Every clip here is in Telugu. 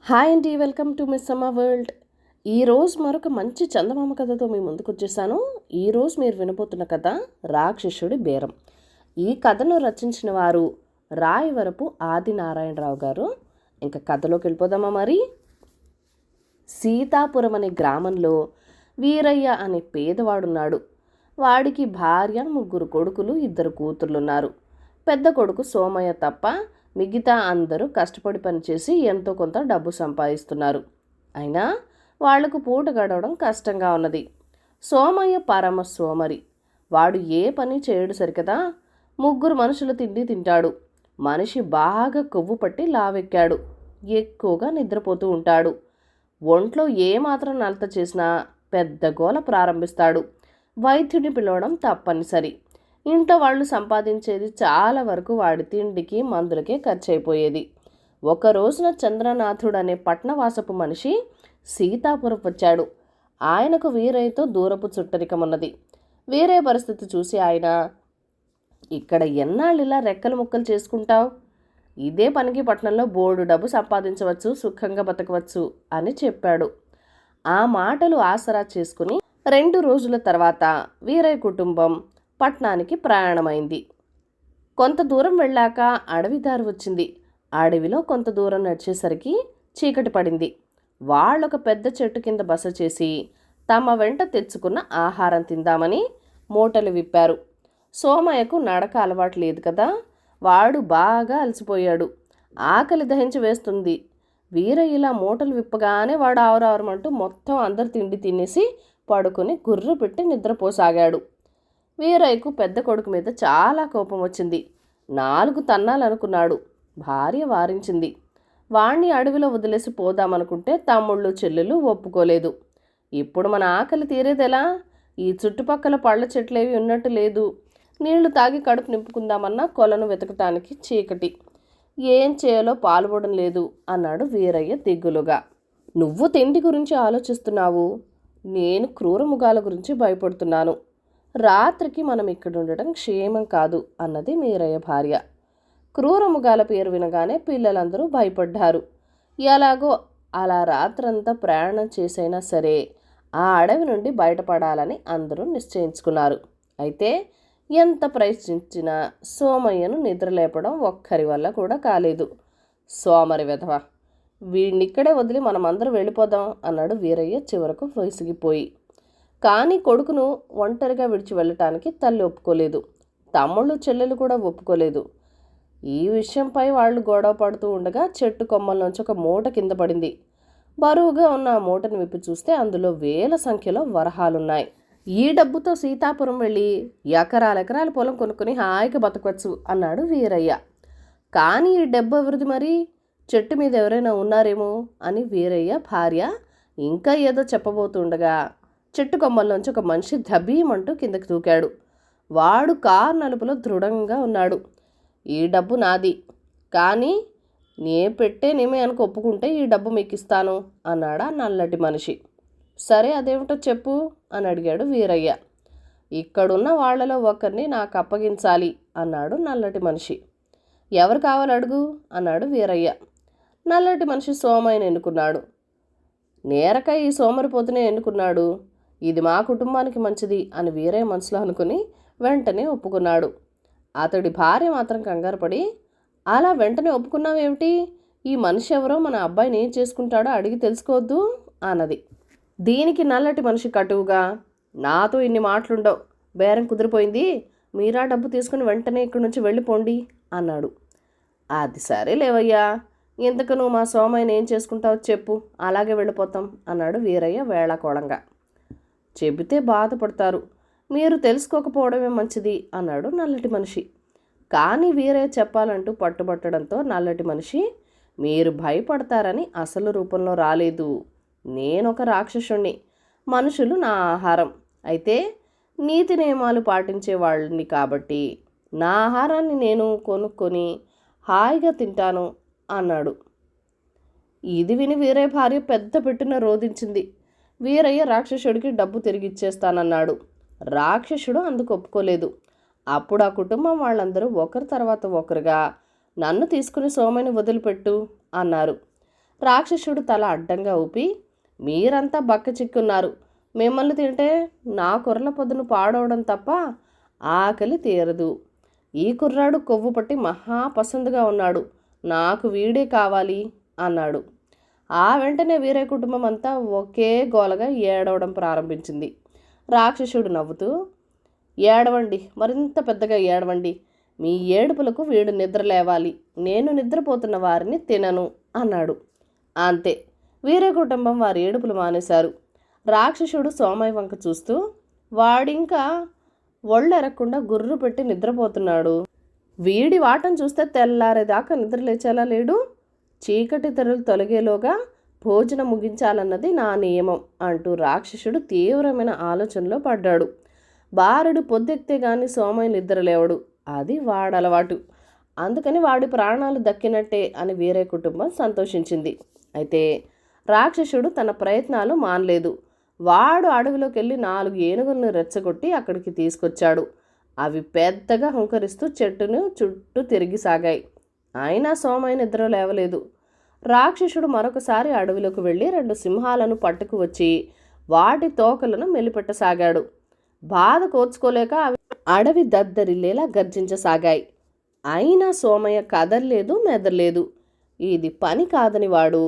హాయ్ అండి, వెల్కమ్ టు మిస్ అమ్మ వరల్డ్. ఈరోజు మరొక మంచి చందమామ కథతో మీ ముందుకు వచ్చేసాను. ఈరోజు మీరు వినబోతున్న కథ రాక్షసుడి బేరం. ఈ కథను రచించిన వారు రాయవరపు ఆదినారాయణరావు గారు. ఇంకా కథలోకి వెళ్ళిపోదామా మరి. సీతాపురం అనే గ్రామంలో వీరయ్య అనే పేదవాడున్నాడు. వాడికి భార్య, 3 కొడుకులు, 2 కూతుర్లున్నారు. పెద్ద కొడుకు సోమయ్య తప్ప మిగతా అందరూ కష్టపడి పనిచేసి ఎంతో కొంత డబ్బు సంపాదిస్తున్నారు. అయినా వాళ్లకు పూట గడవడం కష్టంగా ఉన్నది. సోమయ్య పరమ సోమరి. వాడు ఏ పని చేయడు సరికదా. 3 మనుషుల తిండి తింటాడు. మనిషి బాగా కొవ్వు పట్టి లావెక్కాడు. ఎక్కువగా నిద్రపోతూ ఉంటాడు. ఒంట్లో ఏమాత్రం నలత చేసినా పెద్ద గోల ప్రారంభిస్తాడు. వైద్యుడిని పిలవడం తప్పనిసరి. ఇంట్లో వాళ్ళు సంపాదించేది చాలా వరకు వాడి తిండికి మందులకే ఖర్చు అయిపోయేది. ఒక రోజున చంద్రనాథుడు అనే పట్నవాసపు మనిషి సీతాపురం వచ్చాడు. ఆయనకు వీరయ్యతో దూరపు చుట్టరికమున్నది. వీరయ్య పరిస్థితి చూసి ఆయన, ఇక్కడ ఎన్నాళ్ళిలా రెక్కలు ముక్కలు చేసుకుంటావు? ఇదే పనికి పట్నంలో బోర్డు డబ్బు సంపాదించవచ్చు, సుఖంగా బతకవచ్చు అని చెప్పాడు. ఆ మాటలు ఆసరా చేసుకుని 2 రోజుల తర్వాత వీరయ్య కుటుంబం పట్నానికి ప్రయాణమైంది. కొంత దూరం వెళ్ళాక అడవి దారి వచ్చింది. అడవిలో కొంత దూరం నడిచేసరికి చీకటి పడింది. వాళ్ళొక పెద్ద చెట్టు కింద బస చేసి తమ వెంట తెచ్చుకున్న ఆహారం తిందామని మూటలు విప్పారు. సోమయ్యకు నడక అలవాటు లేదు కదా. వాడు బాగా అలసిపోయాడు. ఆకలి దహించి వేస్తుంది. వీరయ్య ఇలా మూటలు విప్పగానే వాడు ఆవరావరమంటూ మొత్తం అందరు తిండి తినేసి పడుకుని గుర్రు పెట్టి నిద్రపోసాగాడు. వీరయ్యకు పెద్ద కొడుకు మీద చాలా కోపం వచ్చింది. 4 తన్నాలనుకున్నాడు. భార్య వారించింది. వాణ్ణి అడవిలో వదిలేసి పోదామనుకుంటే తమ్ముళ్ళు చెల్లెలు ఒప్పుకోలేదు. ఇప్పుడు మన ఆకలి తీరేదెలా? ఈ చుట్టుపక్కల పళ్ళ చెట్లేవి ఉన్నట్టు లేదు. నీళ్లు తాగి కడుపు నింపుకుందామన్నా కొలను వెతకటానికి చీకటి. ఏం చేయాలో పాల్పడడం లేదు అన్నాడు వీరయ్య దిగులుగా. నువ్వు తిండి గురించి ఆలోచిస్తున్నావు, నేను క్రూరముగాల గురించి భయపడుతున్నాను. రాత్రికి మనం ఇక్కడ ఉండటం క్షేమం కాదు అన్నది వీరయ్య భార్య. క్రూరముగాల పేరు వినగానే పిల్లలందరూ భయపడ్డారు. ఎలాగో అలా రాత్రంతా ప్రయాణం చేసైనా సరే ఆ అడవి నుండి బయటపడాలని అందరూ నిశ్చయించుకున్నారు. అయితే ఎంత ప్రయత్నించినా సోమయ్యను నిద్రలేపడం ఒక్కరి వల్ల కూడా కాలేదు. సోమరి వెధవ, వీడినిక్కడే వదిలి మనమందరం వెళ్ళిపోదాం అన్నాడు వీరయ్య చివరకు విసిగిపోయి. కానీ కొడుకును ఒంటరిగా విడిచి వెళ్ళటానికి తల్లి ఒప్పుకోలేదు. తమ్ముళ్ళు చెల్లెలు కూడా ఒప్పుకోలేదు. ఈ విషయంపై వాళ్ళు గొడవ పడుతూ ఉండగా చెట్టు కొమ్మల్లోంచి ఒక మూట కింద పడింది. బరువుగా ఉన్న ఆ మూటను విప్పి చూస్తే అందులో వేల సంఖ్యలో వరహాలున్నాయి. ఈ డబ్బుతో సీతాపురం వెళ్ళి ఎకరాల పొలం కొనుక్కొని హాయిగా బతకవచ్చు అన్నాడు వీరయ్య. కానీ ఈ డబ్బు ఎవరిది మరి? చెట్టు మీద ఎవరైనా ఉన్నారేమో అని వీరయ్య భార్య ఇంకా ఏదో చెప్పబోతుండగా చెట్టు కొమ్మల్లోంచి ఒక మనిషి ధబీమంటూ కిందకి దూకాడు. వాడు కారు నలుపులో దృఢంగా ఉన్నాడు. ఈ డబ్బు నాది, కానీ నే పెట్టేనేమే అనుకు ఒప్పుకుంటే ఈ డబ్బు మీకు ఇస్తాను అన్నాడా నల్లటి మనిషి. సరే, అదేమిటో చెప్పు అని అడిగాడు వీరయ్య. ఇక్కడున్న వాళ్లలో ఒకరిని నాకు అప్పగించాలి అన్నాడు నల్లటి మనిషి. ఎవరు కావాలి అడుగు అన్నాడు వీరయ్య. నల్లటి మనిషి సోమయ్యను ఎన్నుకున్నాడు. నేరక ఈ సోమరిపోతునే ఎన్నుకున్నాడు. ఇది మా కుటుంబానికి మంచిది అని వీరయ్య మనసులో అనుకుని వెంటనే ఒప్పుకున్నాడు. అతడి భార్య మాత్రం కంగారు పడి, అలా వెంటనే ఒప్పుకున్నావేమిటి? ఈ మనిషి ఎవరో, మన అబ్బాయిని ఏం చేసుకుంటాడో అడిగి తెలుసుకోవద్దు అన్నది. దీనికి నల్లటి మనిషి కటువుగా, నాతో ఇన్ని మాటలుండవు, బేరం కుదిరిపోయింది, మీరా డబ్బు తీసుకుని వెంటనే ఇక్కడి నుంచి వెళ్ళిపోండి అన్నాడు. అది సరే లేవయ్యా, ఇంతకు నువ్వు మా సోమయ్యని ఏం చేసుకుంటావో చెప్పు, అలాగే వెళ్ళిపోతాం అన్నాడు వీరయ్య వేళాకోళంగా. చెబితే బాధపడతారు, మీరు తెలుసుకోకపోవడమే మంచిది అన్నాడు నల్లటి మనిషి. కానీ వీరయ్య చెప్పాలంటూ పట్టుబట్టడంతో నల్లటి మనిషి, మీరు భయపడతారని అసలు రూపంలో రాలేదు. నేనొక రాక్షసుణ్ణి, మనుషులు నా ఆహారం. అయితే నీతి నియమాలు పాటించే వాళ్ళని కాబట్టి నా ఆహారాన్ని నేను కొనుక్కొని హాయిగా తింటాను అన్నాడు. ఇది విని వీరయ్య భార్య పెద్ద పెట్టున రోధించింది. వీరయ్య రాక్షసుడికి డబ్బు తిరిగి ఇచ్చేస్తానన్నాడు. రాక్షసుడు అందుకు ఒప్పుకోలేదు. అప్పుడు ఆ కుటుంబం వాళ్ళందరూ ఒకరి తర్వాత ఒకరుగా, నన్ను తీసుకుని సోమయ్యని వదిలిపెట్టు అన్నారు. రాక్షసుడు తల అడ్డంగా ఊపి, మీరంతా బక్క చిక్కున్నారు, మిమ్మల్ని తింటే నా కుర్రల పొద్దును పాడవడం తప్ప ఆకలి తీరదు. ఈ కుర్రాడు కొవ్వు పట్టి మహా పసందుగా ఉన్నాడు, నాకు వీడే కావాలి అన్నాడు. ఆ వెంటనే వీరయ్య కుటుంబం అంతా ఒకే గోలగా ఏడవడం ప్రారంభించింది. రాక్షసుడు నవ్వుతూ, ఏడవండి, మరింత పెద్దగా ఏడవండి, మీ ఏడుపులకు వీడు నిద్ర లేవాలి, నేను నిద్రపోతున్న వారిని తినను అన్నాడు. అంతే, వీరయ్య కుటుంబం వారి ఏడుపులు మానేశారు. రాక్షసుడు సోమయ్య వంక చూస్తూ, వాడింకా ఒళ్ళెరక్కుండా గుర్రు పెట్టి నిద్రపోతున్నాడు, వీడి వాటం చూస్తే తెల్లారేదాకా నిద్ర లేచేలా లేడు, చీకటి తెరలు తొలగేలోగా భోజనం ముగించాలన్నది నా నియమం అంటూ రాక్షసుడు తీవ్రమైన ఆలోచనలో పడ్డాడు. బారుడు పొద్దెక్తే గాని సోమయ్య నిద్ర లేవడు, అది వాడలవాటు, అందుకని వాడి ప్రాణాలు దక్కినట్టే అని వీరయ్య కుటుంబం సంతోషించింది. అయితే రాక్షసుడు తన ప్రయత్నాలు మానలేదు. వాడు అడవిలోకి వెళ్ళి 4 ఏనుగులను రెచ్చగొట్టి అక్కడికి తీసుకొచ్చాడు. అవి పెద్దగా హుంకరిస్తూ చెట్టును చుట్టూ తిరిగి సాగాయి. అయినా సోమయ్య నిద్ర లేవలేదు. రాక్షసుడు మరొకసారి అడవిలోకి వెళ్ళి 2 సింహాలను పట్టుకు వచ్చి వాటి తోకలను మెలిపెట్టసాగాడు. బాధ కోర్చుకోలేక అవి అడవి దద్దరిల్లేలా గర్జించసాగాయి. అయినా సోమయ్య కదల్లేదు, మెదర్లేదు. ఇది పని కాదని వాడు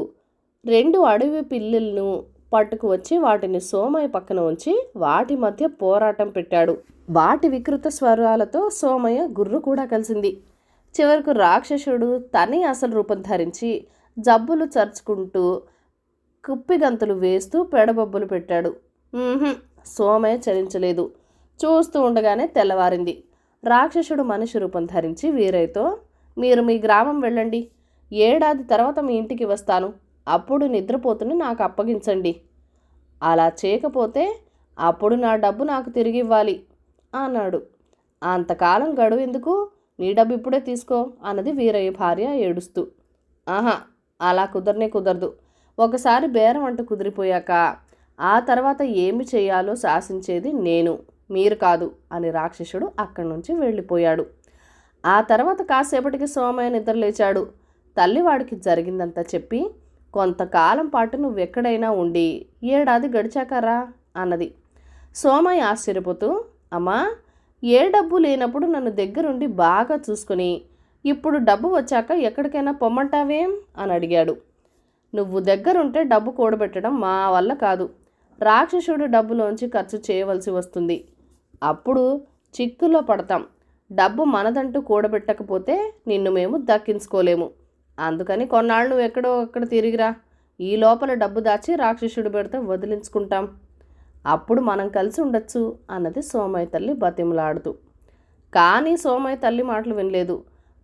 2 అడవి పిల్లలను పట్టుకు వచ్చి వాటిని సోమయ్య పక్కన ఉంచి వాటి మధ్య పోరాటం పెట్టాడు. వాటి వికృత స్వరాలతో సోమయ్య గుర్రు కూడా కలిసింది. చివరకు రాక్షసుడు తనే అసలు రూపం ధరించి జబ్బులు చర్చుకుంటూ కుప్పిగంతులు వేస్తూ పెడబొబ్బులు పెట్టాడు. సోమయ్య చలించలేదు. చూస్తూ ఉండగానే తెల్లవారింది. రాక్షసుడు మనిషి రూపం ధరించి వీరయ్యతో, మీరు మీ గ్రామం వెళ్ళండి, ఏడాది తర్వాత మీ ఇంటికి వస్తాను, అప్పుడు నిద్రపోతుని నాకు అప్పగించండి, అలా చేయకపోతే అప్పుడు నా డబ్బు నాకు తిరిగి ఇవ్వాలి అన్నాడు. అంతకాలం గడువు ఎందుకు, నీ డబ్బు ఇప్పుడే తీసుకో అన్నది వీరయ్య భార్య ఏడుస్తూ. ఆహా, అలా కుదరదు, ఒకసారి బేరం అంటూ కుదిరిపోయాక ఆ తర్వాత ఏమి చేయాలో శాసించేది నేను, మీరు కాదు అని రాక్షసుడు అక్కడి నుంచి వెళ్ళిపోయాడు. ఆ తర్వాత కాసేపటికి సోమయ్య నిద్ర లేచాడు. తల్లివాడికి జరిగిందంతా చెప్పి, కొంతకాలం పాటు నువ్వెక్కడైనా ఉండి ఏడాది గడిచాకరా అన్నది. సోమయ్య ఆశ్చర్యపోతూ, అమ్మా, ఏ డబ్బు లేనప్పుడు నన్ను దగ్గరుండి బాగా చూసుకొని ఇప్పుడు డబ్బు వచ్చాక ఎక్కడికైనా పొమ్మంటావేం అని అడిగాడు. నువ్వు దగ్గరుంటే డబ్బు కూడబెట్టడం మా వల్ల కాదు, రాక్షసుడు డబ్బులోంచి ఖర్చు చేయవలసి వస్తుంది, అప్పుడు చిక్కుల్లో పడతాం, డబ్బు మనదంటూ కూడబెట్టకపోతే నిన్ను మేము దక్కించుకోలేము, అందుకని కొన్నాళ్ళు నువ్వు ఎక్కడో అక్కడ తిరిగిరా, ఈ లోపల డబ్బు దాచి రాక్షసుడు పెడితే వదిలించుకుంటాం, అప్పుడు మనం కలిసి ఉండొచ్చు అన్నది సోమయ్య తల్లి బతిమలాడుతూ. కానీ సోమయ్య తల్లి మాటలు వినలేదు.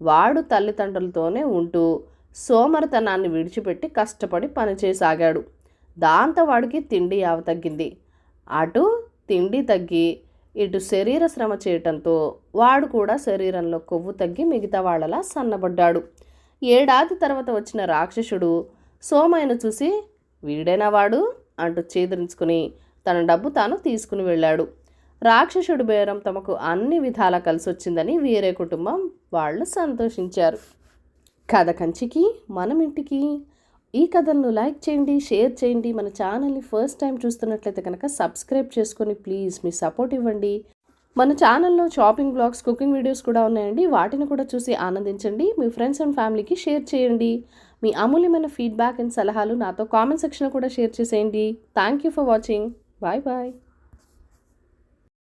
వాడు తల్లిదండ్రులతోనే ఉంటూ సోమరితనాన్ని విడిచిపెట్టి కష్టపడి పనిచేయసాగాడు. దాంతో వాడికి తిండి యావ తగ్గింది. అటు తిండి తగ్గి ఇటు శరీర శ్రమ చేయటంతో వాడు కూడా శరీరంలో కొవ్వు తగ్గి మిగతా వాళ్ళలా సన్నబడ్డాడు. ఏడాది తర్వాత వచ్చిన రాక్షసుడు సోమయ్యను చూసి, వీడేనా వాడు అంటూ చేదరించుకుని తన డబ్బు తాను తీసుకుని వెళ్ళాడు. రాక్షసుడి బేరం తమకు అన్ని విధాలా కలిసొచ్చిందని వీరయ్య కుటుంబం వాళ్ళు సంతోషించారు. కథ కంచికి మనం ఇంటికి. ఈ కథలను లైక్ చేయండి, షేర్ చేయండి. మన ఛానల్ని ఫస్ట్ టైం చూస్తున్నట్లయితే కనుక సబ్స్క్రైబ్ చేసుకొని ప్లీజ్ మీ సపోర్ట్ ఇవ్వండి. మన ఛానల్లో షాపింగ్ బ్లాగ్స్, కుకింగ్ వీడియోస్ కూడా ఉన్నాయండి, వాటిని కూడా చూసి ఆనందించండి. మీ ఫ్రెండ్స్ అండ్ ఫ్యామిలీకి షేర్ చేయండి. మీ అమూల్యమైన ఫీడ్బ్యాక్ అండ్ సలహాలు నాతో కామెంట్ సెక్షన్లో కూడా షేర్ చేసేయండి. Thank you for watching. Bye bye.